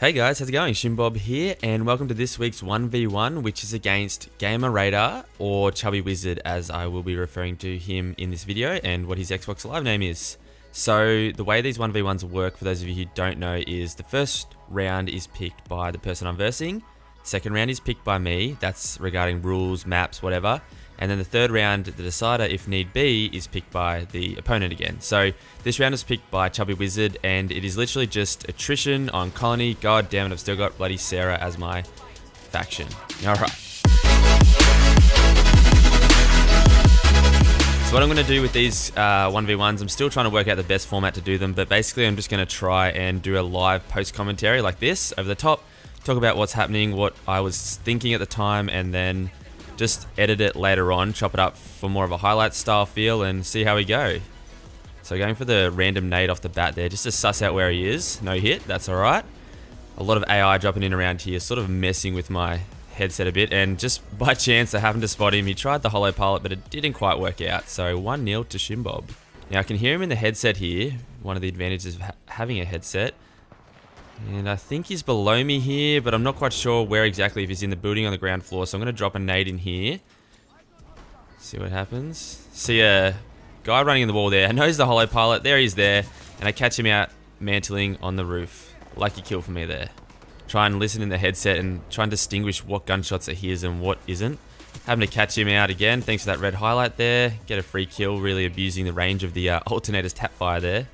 Hey guys, how's it going? Shimbob here, and welcome to this week's 1v1, which is against Gamer Raeder, or Chubby Wizard, as I will be referring to him in this video, and what his Xbox Live name is. So, the way these 1v1s work, for those of you who don't know, is the first round is picked by the person I'm versing, second round is picked by me, that's regarding rules, maps, whatever, and then the third round, the decider, if need be, is picked by the opponent again. So this round is picked by Chubby Wizard, and it is literally just attrition on colony. God damn it, I've still got bloody Sarah as my faction. Alright. So what I'm going to do with these 1v1s, I'm still trying to work out the best format to do them, but basically I'm just going to try and do a live post-commentary like this, over the top, talk about what's happening, what I was thinking at the time, and then just edit it later on, chop it up for more of a highlight style feel and see how we go. So going for the random nade off the bat there, just to suss out where he is. No hit, that's alright. A lot of AI dropping in around here, sort of messing with my headset a bit, and just by chance I happened to spot him. He tried the hollow pilot, but it didn't quite work out, so 1-0 to Shimbob. Now I can hear him in the headset here, one of the advantages of having a headset. And I think he's below me here, but I'm not quite sure where exactly, if he's in the building on the ground floor. So I'm going to drop a nade in here. See what happens. See a guy running in the wall there. I know he's the hollow pilot. There he's there. And I catch him out mantling on the roof. Lucky kill for me there. Try and listen in the headset and try and distinguish what gunshots are his and what isn't. Having to catch him out again. Thanks for that red highlight there. Get a free kill. Really abusing the range of the alternator's tap fire there.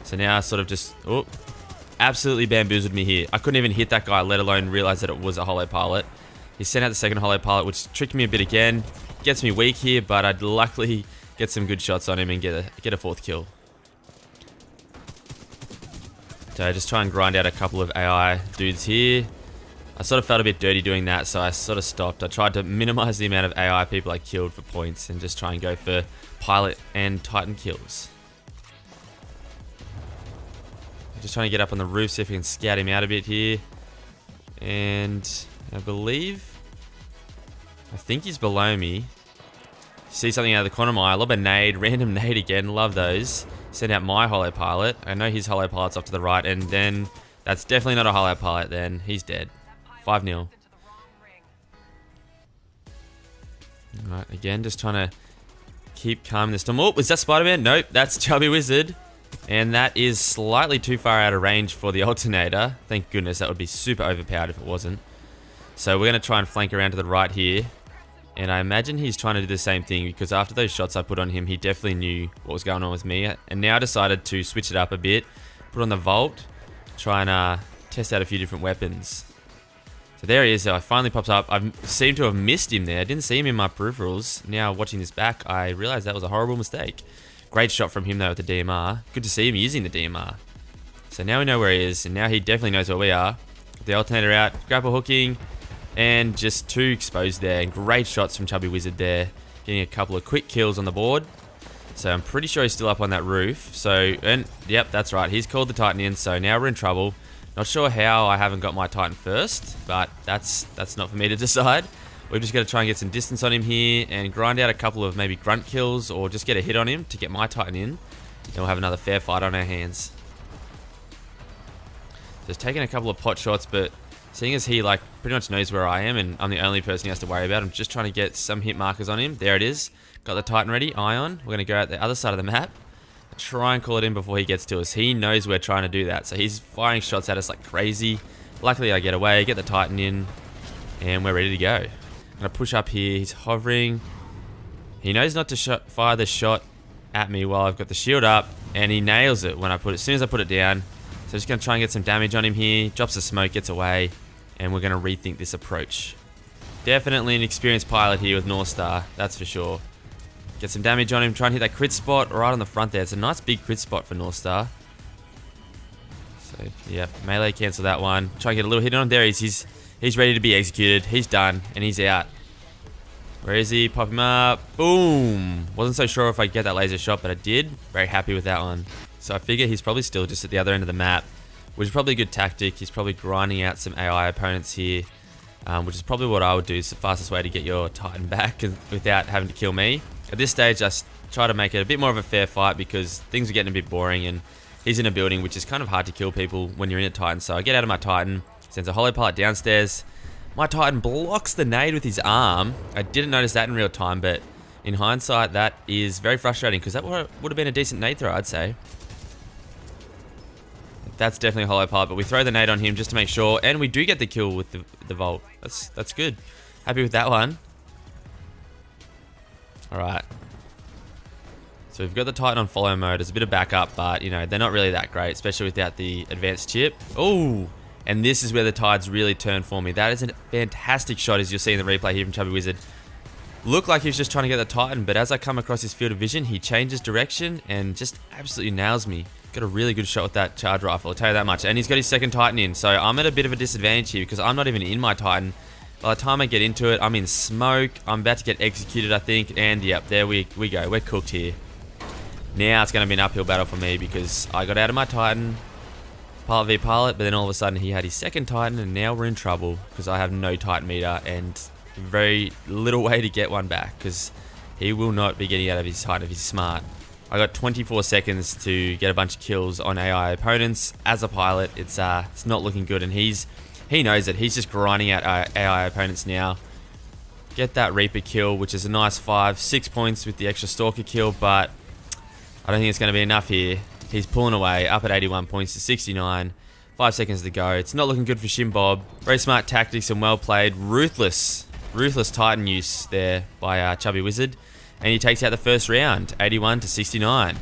So now I sort of just... Oh. Absolutely bamboozled me here. I couldn't even hit that guy, let alone realize that it was a hollow pilot. He sent out the second hollow pilot, which tricked me a bit again. Gets me weak here, but I'd luckily get some good shots on him and get a fourth kill. So just try and grind out a couple of AI dudes here. I sort of felt a bit dirty doing that, so I sort of stopped. I tried to minimize the amount of AI people I killed for points and just try and go for pilot and Titan kills. Just trying to get up on the roof, see if we can scout him out a bit here. And I think he's below me. See something out of the corner of my eye. Lob a nade, random nade again, love those. Send out my hollow pilot. I know his hollow pilot's off to the right, and then that's definitely not a hollow pilot then. He's dead. 5-0. Alright, again, just trying to keep calm in the storm. Oh, is that Spider-Man? Nope, that's Chubby Wizard. And that is slightly too far out of range for the alternator. Thank goodness, that would be super overpowered if it wasn't. So we're going to try and flank around to the right here. And I imagine he's trying to do the same thing, because after those shots I put on him, he definitely knew what was going on with me. And now I decided to switch it up a bit, put on the Vault, try and test out a few different weapons. So there he is, so it finally pops up. I seem to have missed him there. I didn't see him in my peripherals. Now watching this back, I realized that was a horrible mistake. Great shot from him though with the DMR. Good to see him using the DMR. So now we know where he is, and now he definitely knows where we are. The alternator out, grapple hooking, and just two exposed there. And great shots from Chubby Wizard there. Getting a couple of quick kills on the board. So I'm pretty sure he's still up on that roof. So, and yep, that's right. He's called the Titan in, so now we're in trouble. Not sure how I haven't got my Titan first, but that's not for me to decide. We've just got to try and get some distance on him here and grind out a couple of maybe grunt kills, or just get a hit on him to get my Titan in. Then we'll have another fair fight on our hands. Just taking a couple of pot shots, but seeing as he like pretty much knows where I am and I'm the only person he has to worry about, I'm just trying to get some hit markers on him. There it is. Got the Titan ready, Ion. We're going to go out the other side of the map. Try and call it in before he gets to us. He knows we're trying to do that, so he's firing shots at us like crazy. Luckily I get away, get the Titan in, and we're ready to go. I'm going to push up here. He's hovering. He knows not to fire the shot at me while I've got the shield up, and he nails it when I put it. As soon as I put it down. So just going to try and get some damage on him here. Drops the smoke, gets away, and we're going to rethink this approach. Definitely an experienced pilot here with North Star, that's for sure. Get some damage on him. Try and hit that crit spot right on the front there. It's a nice big crit spot for North Star. So, yep, melee cancel that one. Try and get a little hit on him. There he is. He's ready to be executed. He's done, and he's out. Where is he? Pop him up. Boom! Wasn't so sure if I'd get that laser shot, but I did. Very happy with that one. So I figure he's probably still just at the other end of the map, which is probably a good tactic. He's probably grinding out some AI opponents here, which is probably what I would do. It's the fastest way to get your Titan back without having to kill me. At this stage, I try to make it a bit more of a fair fight, because things are getting a bit boring, and he's in a building, which is kind of hard to kill people when you're in a Titan. So I get out of my Titan, Sends a hollow pilot downstairs. My Titan blocks the nade with his arm. I didn't notice that in real time, but in hindsight, that is very frustrating because that would have been a decent nade throw, I'd say. That's definitely a hollow pilot, but we throw the nade on him just to make sure, and we do get the kill with the Volt. That's good. Happy with that one. Alright. So we've got the Titan on follow mode. There's a bit of backup, but, you know, they're not really that great, especially without the advanced chip. Oh! And this is where the tides really turn for me. That is a fantastic shot, as you'll see in the replay here from Chubby Wizard. Looked like he was just trying to get the Titan, but as I come across his field of vision, he changes direction and just absolutely nails me. Got a really good shot with that charge rifle, I'll tell you that much. And he's got his second Titan in, so I'm at a bit of a disadvantage here because I'm not even in my Titan. By the time I get into it, I'm in smoke. I'm about to get executed, I think. And yep, there we go. We're cooked here. Now it's going to be an uphill battle for me because I got out of my Titan. Pilot v pilot, but then all of a sudden he had his second Titan, and now we're in trouble because I have no Titan meter and very little way to get one back because he will not be getting out of his Titan if he's smart. I got 24 seconds to get a bunch of kills on AI opponents. As a pilot, it's not looking good, and he knows it. He's just grinding out AI opponents now. Get that Reaper kill, which is a nice 6 points with the extra Stalker kill, but I don't think it's going to be enough here. He's pulling away, up at 81 points to 69. 5 seconds to go. It's not looking good for Shimbob. Very smart tactics and well played. Ruthless Titan use there by Chubby Wizard. And he takes out the first round, 81 to 69.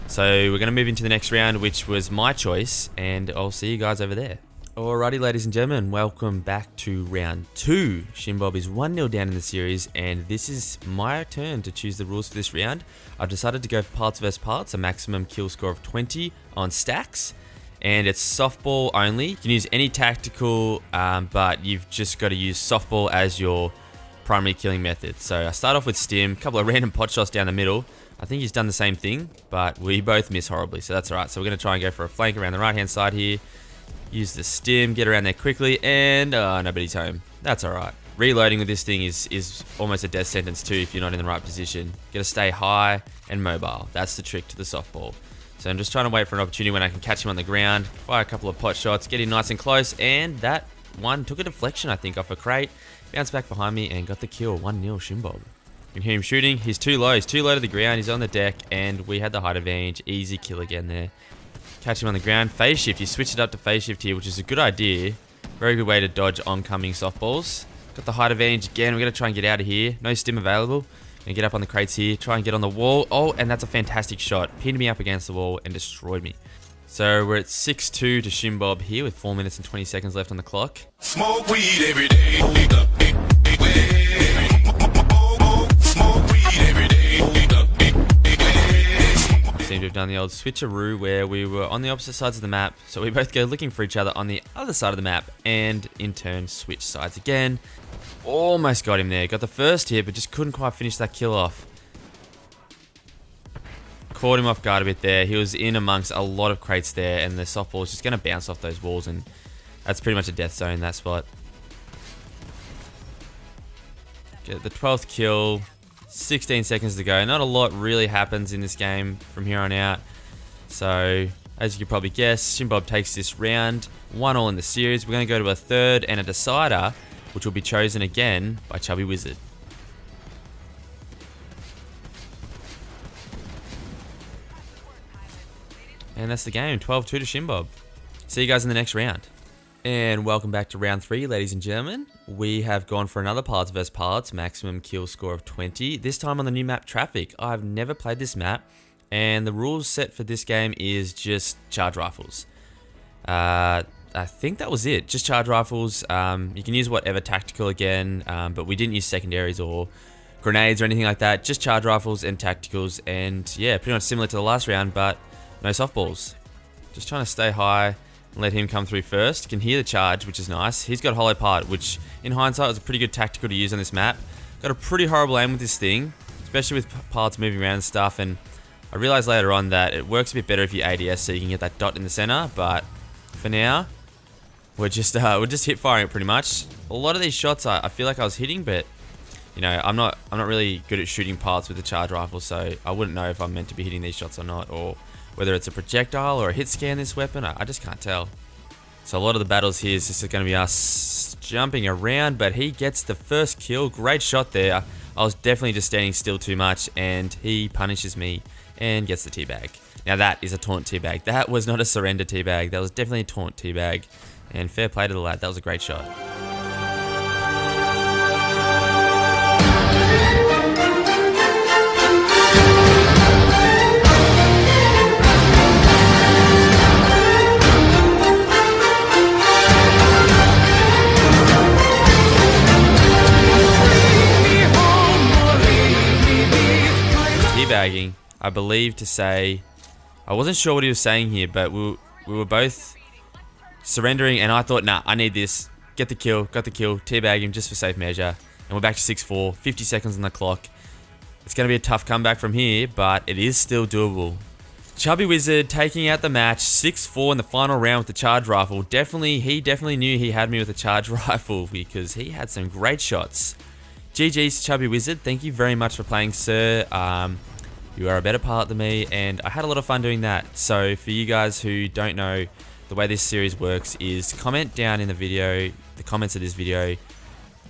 So we're going to move into the next round, which was my choice. And I'll see you guys over there. Alrighty, ladies and gentlemen, welcome back to round 2. Shimbob is 1-0 down in the series, and this is my turn to choose the rules for this round. I've decided to go for pilots versus pilots, a maximum kill score of 20 on stacks, and it's softball only. You can use any tactical, but you've just got to use softball as your primary killing method. So I start off with Stim, a couple of random pot shots down the middle. I think he's done the same thing, but we both miss horribly, so that's alright. So we're going to try and go for a flank around the right-hand side here. Use the Stim, get around there quickly, and nobody's home. That's alright. Reloading with this thing is almost a death sentence too if you're not in the right position. Gotta stay high and mobile. That's the trick to the softball. So I'm just trying to wait for an opportunity when I can catch him on the ground, fire a couple of pot shots, get him nice and close, and that one took a deflection, I think, off a crate. Bounced back behind me and got the kill. 1-0 Shimbob. You can hear him shooting. He's too low. He's too low to the ground. He's on the deck, and we had the height advantage. Easy kill again there. Catch him on the ground. Phase shift. You switch it up to phase shift here, which is a good idea. Very good way to dodge oncoming softballs. Got the height advantage again. We're going to try and get out of here. No Stim available. Gonna get up on the crates here. Try and get on the wall. Oh, and that's a fantastic shot. Pinned me up against the wall and destroyed me. So we're at 6-2 to Shimbob here with 4 minutes and 20 seconds left on the clock. Smoke weed every day. Smoke weed every day. Seem to have done the old switcheroo where we were on the opposite sides of the map, so we both go looking for each other on the other side of the map and in turn switch sides again. Almost got him there. Got the first hit, but just couldn't quite finish that kill off. Caught him off guard a bit there. He was in amongst a lot of crates there, and the softball is just going to bounce off those walls, and that's pretty much a death zone in that spot. Get the 12th kill. 16 seconds to go. Not a lot really happens in this game from here on out. So, as you can probably guess, Shimbob takes this round. 1-1 in the series. We're going to go to a third and a decider, which will be chosen again by Chubby Wizard. And that's the game. 12-2 to Shimbob. See you guys in the next round. And welcome back to round 3, ladies and gentlemen. We have gone for another pilots vs pilots, maximum kill score of 20. This time on the new map Traffic. I've never played this map, and the rules set for this game is just charge rifles. I think that was it. Just charge rifles. You can use whatever tactical again, but we didn't use secondaries or grenades or anything like that. Just charge rifles and tacticals, and yeah, pretty much similar to the last round, but no softballs. Just trying to stay high. Let him come through first. Can hear the charge, which is nice. He's got hollow part, which in hindsight was a pretty good tactical to use on this map. Got a pretty horrible aim with this thing, especially with pilots moving around and stuff, and I realized later on that it works a bit better if you ADS so you can get that dot in the center, but for now, we're just hip firing it pretty much. A lot of these shots I feel like I was hitting, but you know, I'm not really good at shooting pilots with the charge rifle, so I wouldn't know if I'm meant to be hitting these shots or not, or whether it's a projectile or a hit scan this weapon. I just can't tell. So a lot of the battles here is just going to be us jumping around, but he gets the first kill. Great shot there. I was definitely just standing still too much, and he punishes me and gets the teabag. Now that is a taunt teabag. That was not a surrender teabag. That was definitely a taunt teabag. And fair play to the lad. That was a great shot. Teabagging, I believe to say, I wasn't sure what he was saying here, but we were both surrendering, and I thought, nah, I need this. Get the kill, got the kill, teabag him just for safe measure, and we're back to 6-4, 50 seconds on the clock. It's going to be a tough comeback from here, but it is still doable. Chubby Wizard taking out the match, 6-4 in the final round with the charge rifle. He definitely knew he had me with a charge rifle because he had some great shots. GG's Chubby Wizard, thank you very much for playing, sir. You are a better pilot than me, and I had a lot of fun doing that. So for you guys who don't know, the way this series works is comment down in the comments of this video.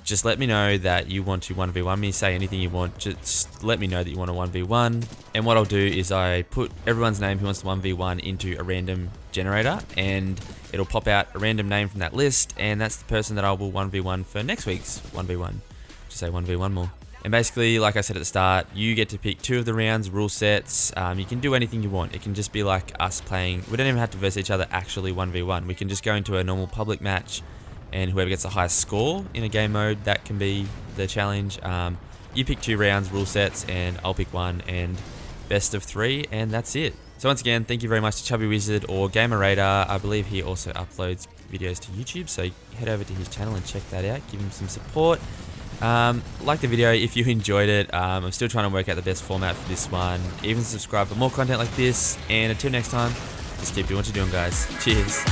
Just let me know that you want to 1v1 me, say anything you want, just let me know that you want a 1v1. And what I'll do is I put everyone's name who wants to 1v1 into a random generator, and it'll pop out a random name from that list, and that's the person that I will 1v1 for next week's 1v1. Just say 1v1 more. And basically, like I said at the start, you get to pick 2 of the rounds, rule sets. You can do anything you want. It can just be like us playing. We don't even have to verse each other actually 1v1. We can just go into a normal public match, and whoever gets the highest score in a game mode, that can be the challenge. You pick 2 rounds, rule sets, and I'll pick 1, and best of 3, and that's it. So once again, thank you very much to Chubby Wizard or Gamer Raeder. I believe he also uploads videos to YouTube, so head over to his channel and check that out. Give him some support. Like the video if you enjoyed it. I'm still trying to work out the best format for this one. Even subscribe for more content like this, and until next time, just keep doing what you're doing, guys. Cheers.